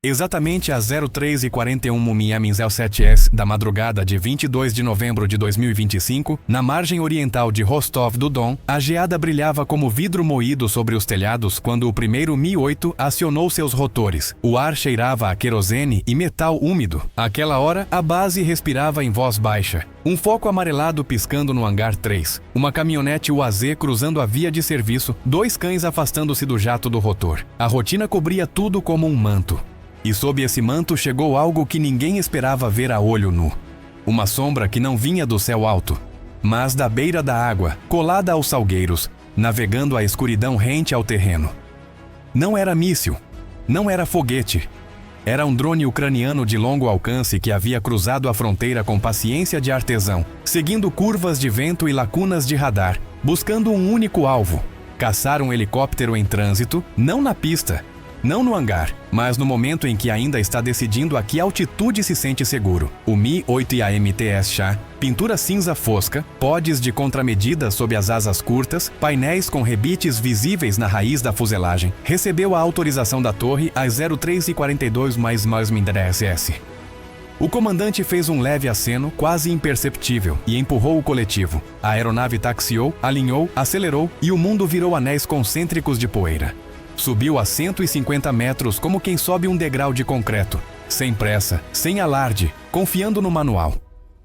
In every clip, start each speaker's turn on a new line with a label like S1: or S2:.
S1: Exatamente às 03h41 min07s da madrugada de 22 de novembro de 2025, na margem oriental de Rostov-do-Don, a geada brilhava como vidro moído sobre os telhados quando o primeiro Mi-8 acionou seus rotores. O ar cheirava a querosene e metal úmido. Àquela hora, a base respirava em voz baixa. Um foco amarelado piscando no hangar 3. Uma caminhonete UAZ cruzando a via de serviço, 2 cães afastando-se do jato do rotor. A rotina cobria tudo como um manto. E sob esse manto chegou algo que ninguém esperava ver a olho nu. Uma sombra que não vinha do céu alto, mas da beira da água, colada aos salgueiros, navegando a escuridão rente ao terreno. Não era míssil, não era foguete. Era um drone ucraniano de longo alcance que havia cruzado a fronteira com paciência de artesão, seguindo curvas de vento e lacunas de radar, buscando um único alvo: caçar um helicóptero em trânsito, não na pista, não no hangar, mas no momento em que ainda está decidindo a que altitude se sente seguro. O Mi-8 e a MTS-Chá, pintura cinza fosca, pods de contramedida sob as asas curtas, painéis com rebites visíveis na raiz da fuselagem, recebeu a autorização da torre às 03h42 mais MDSS. O comandante fez um leve aceno, quase imperceptível, e empurrou o coletivo. A aeronave taxiou, alinhou, acelerou e o mundo virou anéis concêntricos de poeira. Subiu a 150 metros como quem sobe um degrau de concreto, sem pressa, sem alarde, confiando no manual.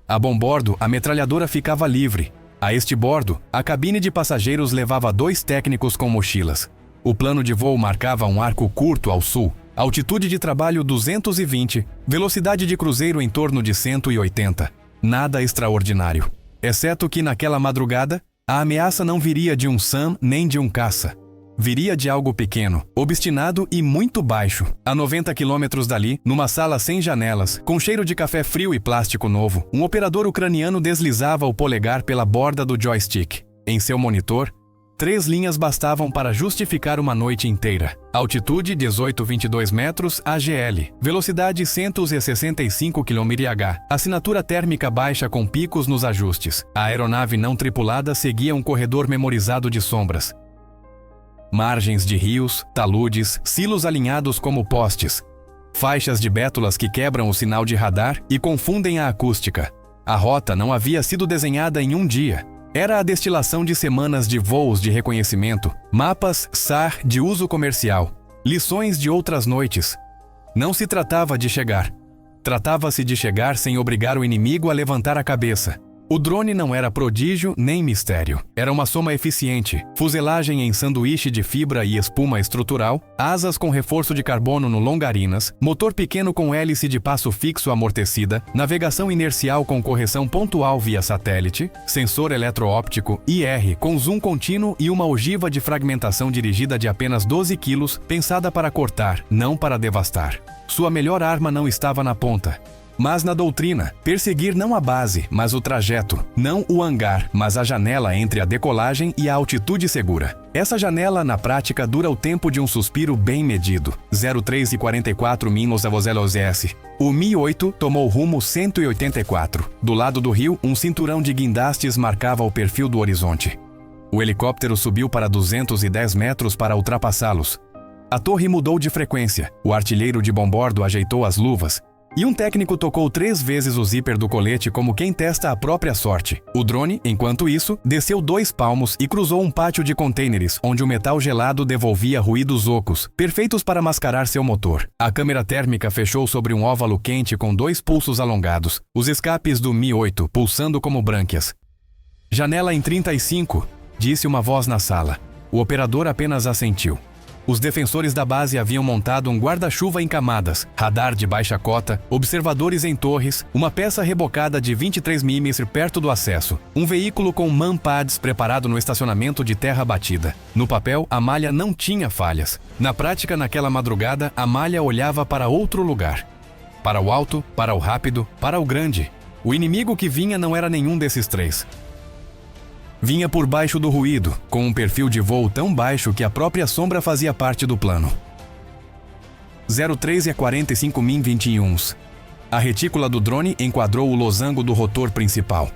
S1: A bombordo, a metralhadora ficava livre. A estibordo, a cabine de passageiros levava 2 técnicos com mochilas. O plano de voo marcava um arco curto ao sul, altitude de trabalho 220, velocidade de cruzeiro em torno de 180. Nada extraordinário. Exceto que naquela madrugada, a ameaça não viria de um SAM nem de um caça. Viria de algo pequeno, obstinado e muito baixo. A 90 quilômetros dali, numa sala sem janelas, com cheiro de café frio e plástico novo, um operador ucraniano deslizava o polegar pela borda do joystick. Em seu monitor, 3 linhas bastavam para justificar uma noite inteira. Altitude 18,22 metros AGL, velocidade 165 km/h, assinatura térmica baixa com picos nos ajustes. A aeronave não tripulada seguia um corredor memorizado de sombras. Margens de rios, taludes, silos alinhados como postes. Faixas de bétulas que quebram o sinal de radar e confundem a acústica. A rota não havia sido desenhada em um dia. Era a destilação de semanas de voos de reconhecimento, mapas SAR de uso comercial, lições de outras noites. Não se tratava de chegar. Tratava-se de chegar sem obrigar o inimigo a levantar a cabeça. O drone não era prodígio nem mistério. Era uma soma eficiente. Fuselagem em sanduíche de fibra e espuma estrutural, asas com reforço de carbono no longarinas, motor pequeno com hélice de passo fixo amortecida, navegação inercial com correção pontual via satélite, sensor eletroóptico IR com zoom contínuo e uma ogiva de fragmentação dirigida de apenas 12 quilos, pensada para cortar, não para devastar. Sua melhor arma não estava na ponta, mas na doutrina: perseguir não a base, mas o trajeto, não o hangar, mas a janela entre a decolagem e a altitude segura. Essa janela, na prática, dura o tempo de um suspiro bem medido. 03h44 min/s. O Mi-8 tomou rumo 184. Do lado do rio, um cinturão de guindastes marcava o perfil do horizonte. O helicóptero subiu para 210 metros para ultrapassá-los. A torre mudou de frequência. O artilheiro de bombordo ajeitou as luvas. E um técnico tocou 3 vezes o zíper do colete como quem testa a própria sorte. O drone, enquanto isso, desceu 2 palmos e cruzou um pátio de contêineres, onde o metal gelado devolvia ruídos ocos, perfeitos para mascarar seu motor. A câmera térmica fechou sobre um óvalo quente com 2 pulsos alongados, os escapes do Mi-8 pulsando como brânquias. Janela em 35, disse uma voz na sala. O operador apenas assentiu. Os defensores da base haviam montado um guarda-chuva em camadas, radar de baixa cota, observadores em torres, uma peça rebocada de 23 mm perto do acesso, um veículo com manpads preparado no estacionamento de terra batida. No papel, a malha não tinha falhas. Na prática, naquela madrugada, a malha olhava para outro lugar. Para o alto, para o rápido, para o grande. O inimigo que vinha não era nenhum desses 3. Vinha por baixo do ruído, com um perfil de voo tão baixo que a própria sombra fazia parte do plano. 03h45 min21. A retícula do drone enquadrou o losango do rotor principal.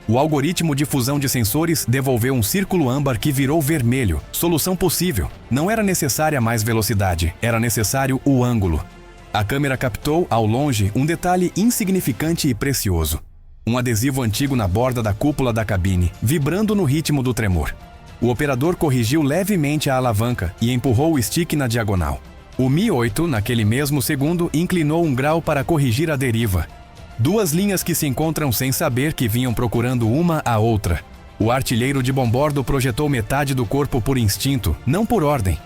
S1: O algoritmo de fusão de sensores devolveu um círculo âmbar que virou vermelho. Solução possível. Não era necessária mais velocidade, era necessário o ângulo. A câmera captou, ao longe, um detalhe insignificante e precioso. Um adesivo antigo na borda da cúpula da cabine, vibrando no ritmo do tremor. O operador corrigiu levemente a alavanca e empurrou o stick na diagonal. O Mi-8, naquele mesmo segundo, inclinou 1 grau para corrigir a deriva. 2 linhas que se encontram sem saber que vinham procurando uma a outra. O artilheiro de bombordo projetou metade do corpo por instinto, não por ordem.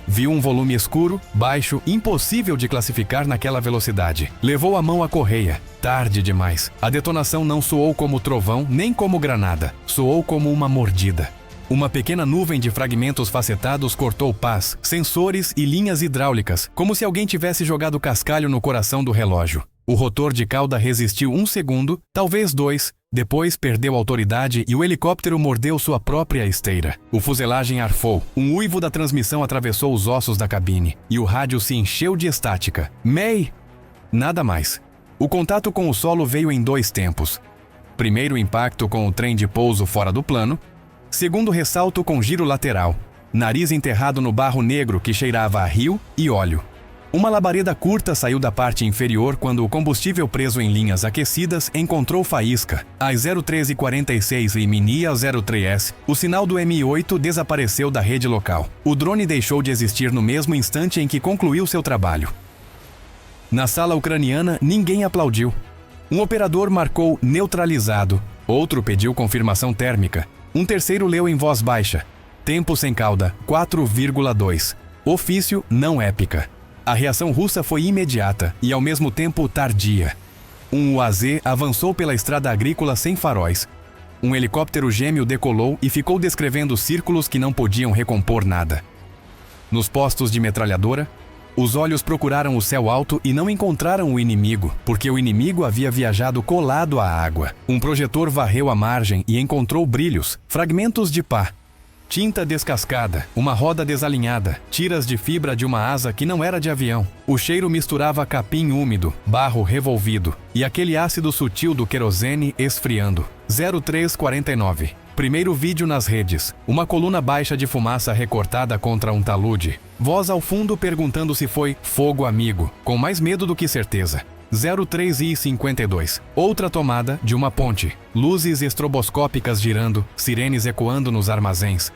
S1: Viu um volume escuro, baixo, impossível de classificar naquela velocidade. Levou a mão à correia. Tarde demais. A detonação não soou como trovão, nem como granada. Soou como uma mordida. Uma pequena nuvem de fragmentos facetados cortou pás, sensores e linhas hidráulicas, como se alguém tivesse jogado cascalho no coração do relógio. O rotor de cauda resistiu 1 segundo, talvez 2, depois perdeu autoridade e o helicóptero mordeu sua própria esteira. O fuselagem arfou, um uivo da transmissão atravessou os ossos da cabine e o rádio se encheu de estática. May! Nada mais. O contato com o solo veio em 2 tempos. Primeiro impacto com o trem de pouso fora do plano, segundo ressalto com giro lateral, nariz enterrado no barro negro que cheirava a rio e óleo. Uma labareda curta saiu da parte inferior quando o combustível preso em linhas aquecidas encontrou faísca. Às 0:13:46 e Minia 03S, o sinal do Mi-8 desapareceu da rede local. O drone deixou de existir no mesmo instante em que concluiu seu trabalho. Na sala ucraniana, ninguém aplaudiu. Um operador marcou neutralizado, outro pediu confirmação térmica, um terceiro leu em voz baixa. Tempo sem cauda, 4,2. Ofício não épica. A reação russa foi imediata e ao mesmo tempo tardia. Um UAZ avançou pela estrada agrícola sem faróis. Um helicóptero gêmeo decolou e ficou descrevendo círculos que não podiam recompor nada. Nos postos de metralhadora, os olhos procuraram o céu alto e não encontraram o inimigo, porque o inimigo havia viajado colado à água. Um projetor varreu a margem e encontrou brilhos, fragmentos de pá. Tinta descascada, uma roda desalinhada, tiras de fibra de uma asa que não era de avião. O cheiro misturava capim úmido, barro revolvido e aquele ácido sutil do querosene esfriando. 03:49. Primeiro vídeo nas redes. Uma coluna baixa de fumaça recortada contra um talude. Voz ao fundo perguntando se foi fogo amigo, com mais medo do que certeza. 03:52. Outra tomada de uma ponte. Luzes estroboscópicas girando, sirenes ecoando nos armazéns.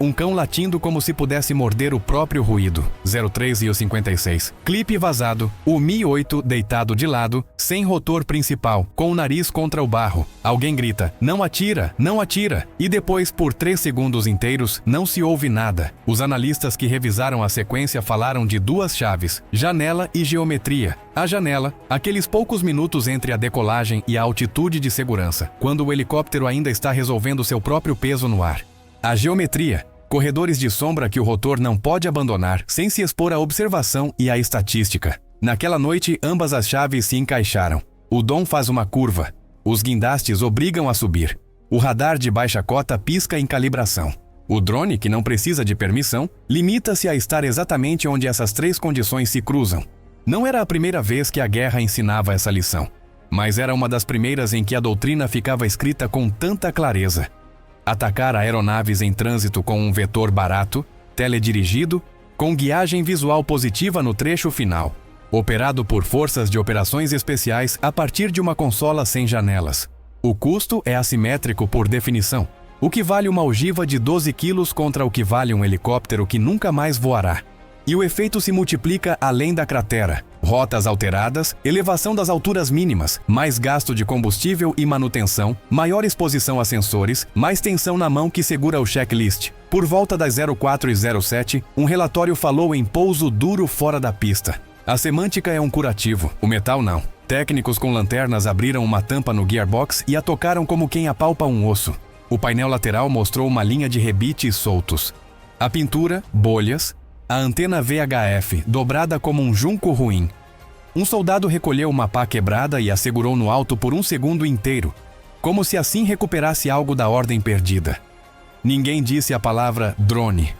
S1: Um cão latindo como se pudesse morder o próprio ruído. 03:56. Clipe vazado. O Mi-8 deitado de lado, sem rotor principal, com o nariz contra o barro. Alguém grita, não atira, não atira. E depois, por 3 segundos inteiros, não se ouve nada. Os analistas que revisaram a sequência falaram de 2 chaves, janela e geometria. A janela, aqueles poucos minutos entre a decolagem e a altitude de segurança, quando o helicóptero ainda está resolvendo seu próprio peso no ar. A geometria, corredores de sombra que o rotor não pode abandonar sem se expor à observação e à estatística. Naquela noite, ambas as chaves se encaixaram. O dom faz uma curva. Os guindastes obrigam a subir. O radar de baixa cota pisca em calibração. O drone, que não precisa de permissão, limita-se a estar exatamente onde essas 3 condições se cruzam. Não era a primeira vez que a guerra ensinava essa lição, mas era uma das primeiras em que a doutrina ficava escrita com tanta clareza. Atacar aeronaves em trânsito com um vetor barato, teledirigido, com guiagem visual positiva no trecho final, operado por forças de operações especiais a partir de uma consola sem janelas. O custo é assimétrico por definição, o que vale uma ogiva de 12 quilos contra o que vale um helicóptero que nunca mais voará. E o efeito se multiplica além da cratera. Rotas alteradas, elevação das alturas mínimas, mais gasto de combustível e manutenção, maior exposição a sensores, mais tensão na mão que segura o checklist. Por volta das 04:07, um relatório falou em pouso duro fora da pista. A semântica é um curativo, o metal não. Técnicos com lanternas abriram uma tampa no gearbox e a tocaram como quem apalpa um osso. O painel lateral mostrou uma linha de rebites soltos. A pintura, bolhas. A antena VHF, dobrada como um junco ruim. Um soldado recolheu uma pá quebrada e a segurou no alto por 1 segundo inteiro, como se assim recuperasse algo da ordem perdida. Ninguém disse a palavra drone.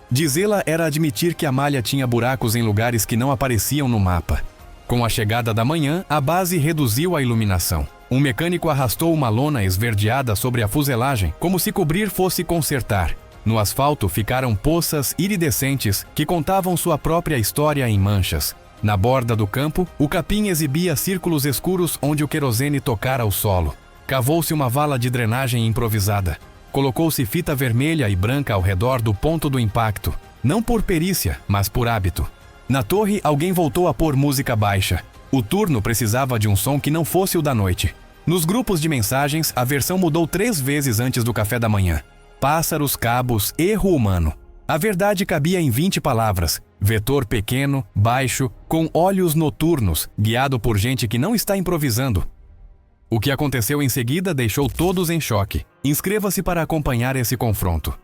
S1: Dizê-la era admitir que a malha tinha buracos em lugares que não apareciam no mapa. Com a chegada da manhã, a base reduziu a iluminação. Um mecânico arrastou uma lona esverdeada sobre a fuselagem, como se cobrir fosse consertar. No asfalto ficaram poças iridescentes que contavam sua própria história em manchas. Na borda do campo, o capim exibia círculos escuros onde o querosene tocara o solo. Cavou-se uma vala de drenagem improvisada. Colocou-se fita vermelha e branca ao redor do ponto do impacto. Não por perícia, mas por hábito. Na torre, alguém voltou a pôr música baixa. O turno precisava de um som que não fosse o da noite. Nos grupos de mensagens, a versão mudou 3 vezes antes do café da manhã. Pássaros, cabos, erro humano. A verdade cabia em 20 palavras. Vetor pequeno, baixo, com olhos noturnos, guiado por gente que não está improvisando. O que aconteceu em seguida deixou todos em choque. Inscreva-se para acompanhar esse confronto.